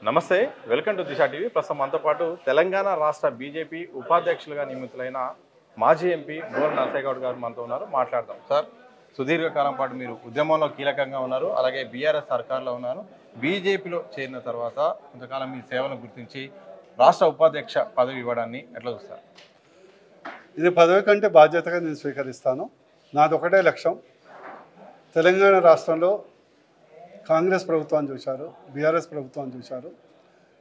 నమస్తే, welcome to Disha TV. ప్రస్తుతం మనతో పాటు తెలంగాణ రాష్ట్ర బీజేపీ ఉపాధ్యక్షులుగా నియమితులైన మాజీ ఎంపీ బోర్ నరసయ్య గౌడ్ గారు మనతో ఉన్నారు. మాట్లాడదాం. సార్, సుదీర్ఘకాలం పాటు మీరు ఉద్యమంలో కీలకంగా ఉన్నారు, అలాగే బీఆర్ఎస్ సర్కార్లో ఉన్నారు. బీజేపీలో చేరిన తర్వాత కొంతకాలం మీ సేవను గుర్తించి రాష్ట్ర ఉపాధ్యక్ష పదవి ఇవ్వడాన్ని ఎట్లా చూస్తారు? ఇది పదవి కంటే బాధ్యతగా నేను స్వీకరిస్తాను. నాది ఒకటే లక్ష్యం. తెలంగాణ రాష్ట్రంలో కాంగ్రెస్ ప్రభుత్వాన్ని చూశారు, బీఆర్ఎస్ ప్రభుత్వాన్ని చూశారు.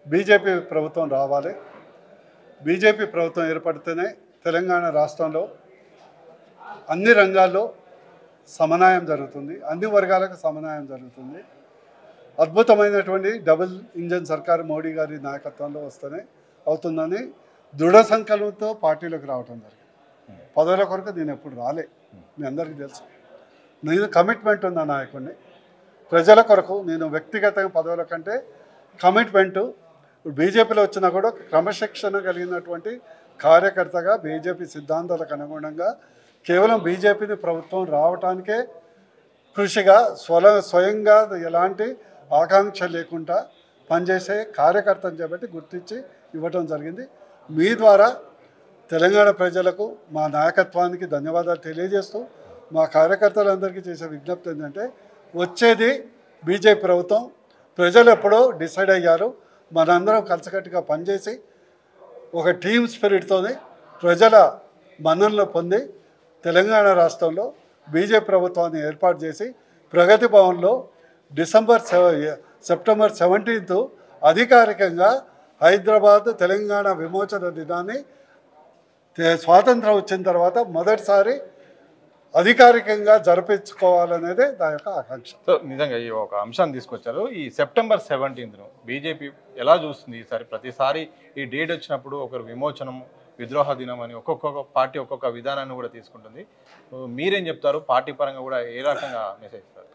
బీజేపీ ప్రభుత్వం రావాలి. బీజేపీ ప్రభుత్వం ఏర్పడితేనే తెలంగాణ రాష్ట్రంలో అన్ని రంగాల్లో సమన్వయం జరుగుతుంది, అన్ని వర్గాలకు సమన్వయం జరుగుతుంది. అద్భుతమైనటువంటి డబుల్ ఇంజన్ సర్కారు మోడీ గారి నాయకత్వంలో వస్తేనే అవుతుందని దృఢ సంకల్పంతో పార్టీలోకి రావడం జరిగింది. పదవుల కొరకు నేను ఎప్పుడు రాలే, మీ అందరికీ తెలుసు. నేను కమిట్మెంట్ ఉన్న నాయకుడిని. ప్రజల కొరకు నేను వ్యక్తిగతంగా పదవుల కంటే కమిట్మెంటు. బీజేపీలో వచ్చినా కూడా క్రమశిక్షణ కలిగినటువంటి కార్యకర్తగా బీజేపీ సిద్ధాంతాలకు అనుగుణంగా కేవలం బీజేపీని ప్రభుత్వం రావటానికే కృషిగా స్వయంగా ఎలాంటి ఆకాంక్ష లేకుండా పనిచేసే కార్యకర్తను చేపట్టి గుర్తించి ఇవ్వటం జరిగింది. మీ ద్వారా తెలంగాణ ప్రజలకు మా నాయకత్వానికి ధన్యవాదాలు తెలియజేస్తూ మా కార్యకర్తలందరికీ చేసే విజ్ఞప్తి ఏంటంటే, వచ్చేది బీజేపీ ప్రభుత్వం. ప్రజలు ఎప్పుడో డిసైడ్ అయ్యారు. మనందరం కలిసికట్టుగా పనిచేసి ఒక టీమ్ స్పిరిట్తోనే ప్రజల మన్ననలు పొంది తెలంగాణ రాష్ట్రంలో బీజేపీ ప్రభుత్వాన్ని ఏర్పాటు చేసి ప్రగతి భవన్లో సెప్టెంబర్ 17 అధికారికంగా హైదరాబాద్ తెలంగాణ విమోచన దినాన్ని స్వాతంత్రం వచ్చిన తర్వాత మొదటిసారి అధికారికంగా జరిపించుకోవాలనేదే నా యొక్క ఆకాంక్ష. సో నిజంగా ఈ ఒక అంశాన్ని తీసుకొచ్చారు. ఈ సెప్టెంబర్ 17 బీజేపీ ఎలా చూస్తుంది ఈసారి? ప్రతిసారి ఈ డేట్ వచ్చినప్పుడు ఒకరు విమోచనం, విద్రోహ దినం అని ఒక్కొక్క పార్టీ ఒక్కొక్క విధానాన్ని కూడా తీసుకుంటుంది. మీరేం చెప్తారు? పార్టీ పరంగా కూడా ఏ రకంగా మెసేజ్ ఇస్తారు?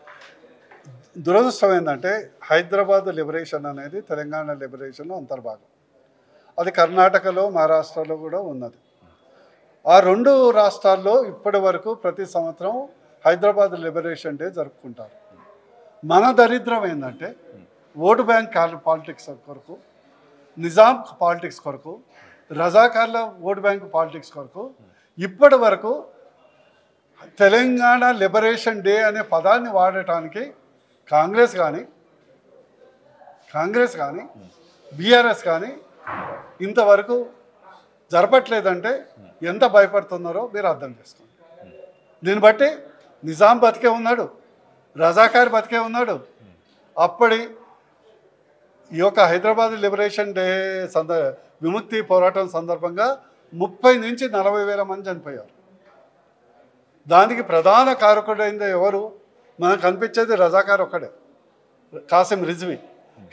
దురదృష్టం ఏంటంటే, హైదరాబాద్ లిబరేషన్ అనేది తెలంగాణ లిబరేషన్లో అంతర్భాగం. అది కర్ణాటకలో, మహారాష్ట్రలో కూడా ఉన్నది. ఆ రెండు రాష్ట్రాల్లో ఇప్పటి వరకు ప్రతి సంవత్సరం హైదరాబాద్ లిబరేషన్ డే జరుపుకుంటారు. మన దరిద్రం ఏంటంటే, ఓటు బ్యాంక్ పాలిటిక్స్ కొరకు, నిజాం పాలిటిక్స్ కొరకు, రజాకార్ల ఓటు బ్యాంక్ పాలిటిక్స్ కొరకు ఇప్పటి వరకు తెలంగాణ లిబరేషన్ డే అనే పదాన్ని వాడటానికి కాంగ్రెస్ కానీ బీఆర్ఎస్ కానీ ఇంతవరకు జరపట్లేదంటే ఎంత భయపడుతున్నారో మీరు అర్థం చేసుకోండి. దీన్ని బట్టి నిజాం బతికే ఉన్నాడు, రజాకార్ బతికే ఉన్నాడు. అప్పటి ఈ యొక్క హైదరాబాద్ లిబరేషన్ డే విముక్తి పోరాటం సందర్భంగా 30 నుంచి 40 వేల మంది చనిపోయారు. దానికి ప్రధాన కారకుడైంది ఎవరు? మనకు కనిపించేది రజాకార్ ఒక్కడే, కాసిం రిజ్వీ.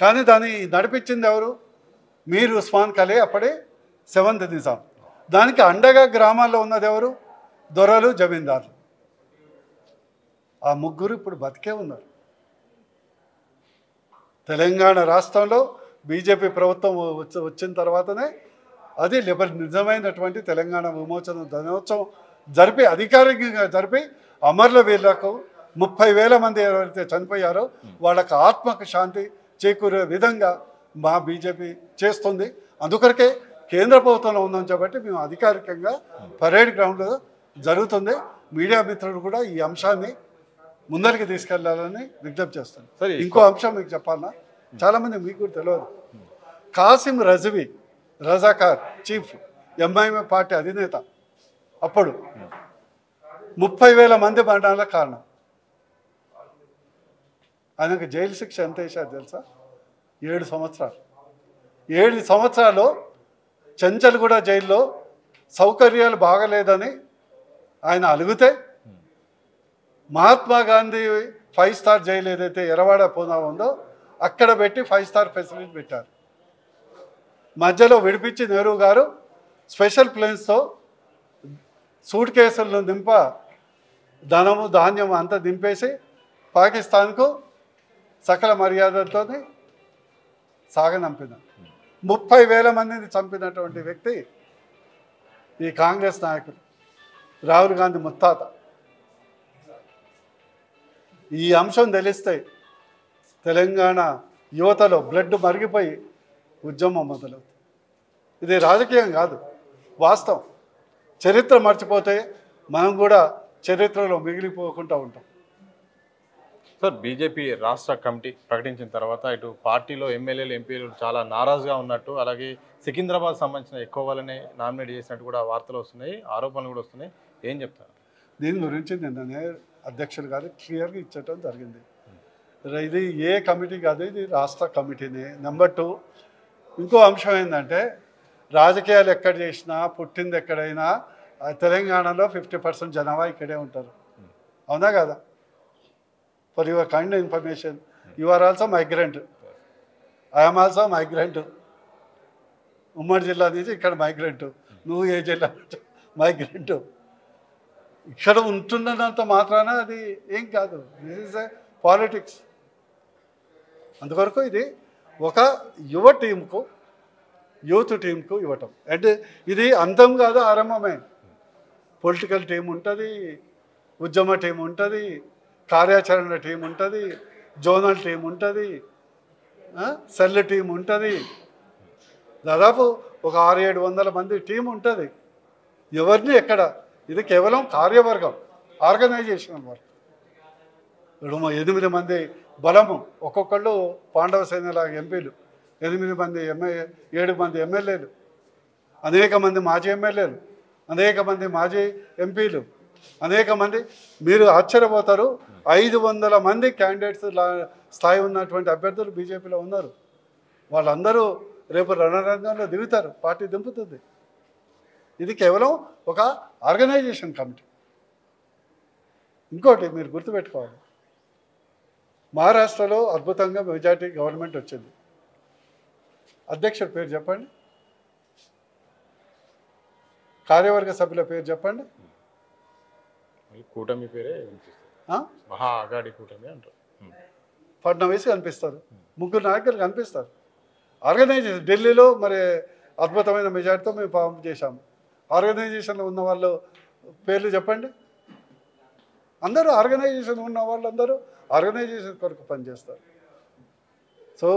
కానీ దాన్ని నడిపించింది ఎవరు? మీర్ ఉస్మాన్ ఖలే, అప్పుడే 7th నిజాం. దానికి అండగా గ్రామాల్లో ఉన్నది ఎవరు? దొరలు, జమీందారులు. ఆ ముగ్గురు ఇప్పుడు బతికే ఉన్నారు. తెలంగాణ రాష్ట్రంలో బీజేపీ ప్రభుత్వం వచ్చిన తర్వాతనే అది నిజమైనటువంటి తెలంగాణ విమోచన దినోత్సవం జరిపి అధికారికంగా జరిపి అమరుల వీళ్లకు 30,000 మంది ఎవరైతే చనిపోయారో వాళ్ళకు ఆత్మకు శాంతి చేకూరే విధంగా మా బీజేపీ చేస్తుంది. అందుకొరకే కేంద్ర ప్రభుత్వంలో ఉందని చెప్పి మేము అధికారికంగా పరేడ్ గ్రౌండ్లో జరుగుతుంది. మీడియా మిత్రులు కూడా ఈ అంశాన్ని ముందరికి తీసుకెళ్లాలని విజ్ఞప్తి చేస్తాను. ఇంకో అంశం మీకు చెప్పాలన్నా, చాలామంది మీకు కూడా తెలియదు. కాసిం రిజ్వీ రజాకార్ చీఫ్, ఎంఐఎం పార్టీ అధినేత. అప్పుడు 30,000 మంది మరణాలకు కారణం. ఆయనకు జైలు శిక్ష ఎంత వేసారు తెలుసా? 7 సంవత్సరాలు. 7 సంవత్సరాలు చెంచల్గూడ జైల్లో సౌకర్యాలు బాగలేదని ఆయన అలిగితే మహాత్మా గాంధీ 5 స్టార్ జైలు ఏదైతే ఎరవాడ పూనా ఉందో అక్కడ పెట్టి 5 స్టార్ ఫెసిలిటీ పెట్టారు. మధ్యలో విడిపించి నెహ్రూ గారు స్పెషల్ ప్లేన్స్తో సూట్ కేసులను ధనము ధాన్యం అంతా దింపేసి పాకిస్తాన్కు సకల మర్యాదలతో సాగనంపిన 30,000 మందిని చంపినటువంటి వ్యక్తి ఈ కాంగ్రెస్ నాయకుడు రాహుల్ గాంధీ ముత్తాత. ఈ అంశం తెలిస్తే తెలంగాణ యువతలో బ్లడ్ మరిగిపోయి ఉద్యమం మొదలవుతుంది. ఇది రాజకీయం కాదు, వాస్తవం. చరిత్ర మర్చిపోతే మనం కూడా చరిత్రలో మిగిలిపోకుండా ఉంటాం. సార్, బీజేపీ రాష్ట్ర కమిటీ ప్రకటించిన తర్వాత ఇటు పార్టీలో ఎమ్మెల్యేలు ఎంపీలు చాలా నారాజుగా ఉన్నట్టు, అలాగే సికింద్రాబాద్ సంబంధించిన ఎక్కువ వాళ్ళని నామినేట్ చేసినట్టు కూడా వార్తలు వస్తున్నాయి, ఆరోపణలు కూడా వస్తున్నాయి. ఏం చెప్తారు దీని గురించి నిన్ననే అధ్యక్షులు గారు క్లియర్గా ఇచ్చటం జరిగింది. ఇది ఏ కమిటీ కాదు, ఇది రాష్ట్ర కమిటీనే. నెంబర్ 2, ఇంకో అంశం ఏంటంటే రాజకీయాలు ఎక్కడ చేసినా పుట్టింది ఎక్కడైనా తెలంగాణలో 50% జనాభా ఇక్కడే ఉంటారు. అవునా కదా? For your kind information, you are also migrant, I'm also migrant. ఉమ్మడి జిల్లా నుంచి ఇక్కడ మైగ్రెంట్, నువ్వు ఏ జిల్లా మైగ్రెంట్. ఇక్కడ ఉంటున్నంత మాత్రాన అది ఏం కాదు. This is a politics. అందువరకు ఇది ఒక యువ టీంకు, యూత్ టీంకు ఇవ్వటం. అంటే ఇది అంతం కాదు, ఆరంభమే. పొలిటికల్ టీం ఉంటుంది, ఉద్యమ టీం ఉంటుంది, కార్యాచరణ టీం ఉంటుంది, జోనల్ టీం ఉంటుంది, సెల్ టీం ఉంటుంది. దాదాపు ఒక 600-700 మంది టీం ఉంటుంది. ఎవరిని ఎక్కడ, ఇది కేవలం కార్యవర్గం, ఆర్గనైజేషన్ వర్క్. ఇప్పుడు 8 మంది బలము, ఒక్కొక్కళ్ళు పాండవ సేనలాగా ఎంపీలు, 8 మంది 7 మంది ఎమ్మెల్యేలు, అనేక మంది మాజీ ఎమ్మెల్యేలు, అనేక మంది మాజీ ఎంపీలు, అనేక మంది. మీరు ఆశ్చర్యపోతారు, 500 మంది క్యాండిడేట్స్ స్థాయి ఉన్నటువంటి అభ్యర్థులు బీజేపీలో ఉన్నారు. వాళ్ళందరూ రేపు రణరంగంలో దిగుతారు, పార్టీ దింపుతుంది. ఇది కేవలం ఒక ఆర్గనైజేషన్ కమిటీ. ఇంకోటి మీరు గుర్తుపెట్టుకోవాలి, మహారాష్ట్రలో అద్భుతంగా మెజార్టీ గవర్నమెంట్ వచ్చింది. అధ్యక్షుడి పేరు చెప్పండి, కార్యవర్గ సభ్యుల పేరు చెప్పండి. కూటమి పేరే మహా ఆఘాడి కూటమి అంటారు. ఫడ్నవీస్ కనిపిస్తారు, 3 నాయకులు కనిపిస్తారు. ఆర్గనైజేషన్ ఢిల్లీలో మరి అద్భుతమైన మెజార్టీతో మేము ఫామ్ చేశాము. ఆర్గనైజేషన్లో ఉన్న వాళ్ళు పేర్లు చెప్పండి. అందరూ ఆర్గనైజేషన్ ఉన్న వాళ్ళందరూ ఆర్గనైజేషన్ కొరకు పనిచేస్తారు. సో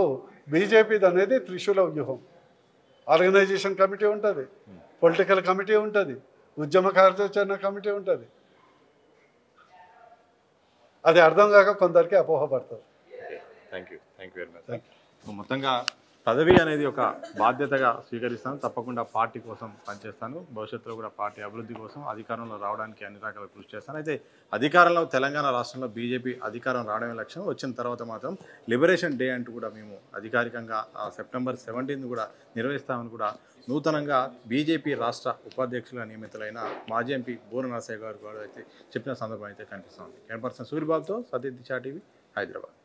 బీజేపీది అనేది త్రిశూల వ్యూహం. ఆర్గనైజేషన్ కమిటీ ఉంటుంది, పొలిటికల్ కమిటీ ఉంటుంది, ఉద్యమ కార్యాచరణ కమిటీ ఉంటుంది. అది అర్థం కాక కొందరికి అపోహపడతారు. Thank you very much. మొత్తంగా పదవి అనేది ఒక బాధ్యతగా స్వీకరిస్తాను, తప్పకుండా పార్టీ కోసం పనిచేస్తాను, భవిష్యత్తులో కూడా పార్టీ అభివృద్ధి కోసం అధికారంలో రావడానికి అన్ని రకాల కృషి చేస్తాను. అయితే అధికారంలో తెలంగాణ రాష్ట్రంలో బీజేపీ అధికారం రావడమే లక్ష్యం. వచ్చిన తర్వాత మాత్రం లిబరేషన్ డే అంటూ కూడా మేము అధికారికంగా సెప్టెంబర్ 17 కూడా నిర్వహిస్తామని కూడా నూతనంగా బీజేపీ రాష్ట్ర ఉపాధ్యక్షులుగా నియమితులైన మాజీ ఎంపీ బోర నరసయ్య గారు అయితే చెప్పిన సందర్భం అయితే కనిపిస్తుంది. కెమెరా పర్సన్ సూర్యబాబుతో సతీష్ దిశా టీవీ, హైదరాబాద్.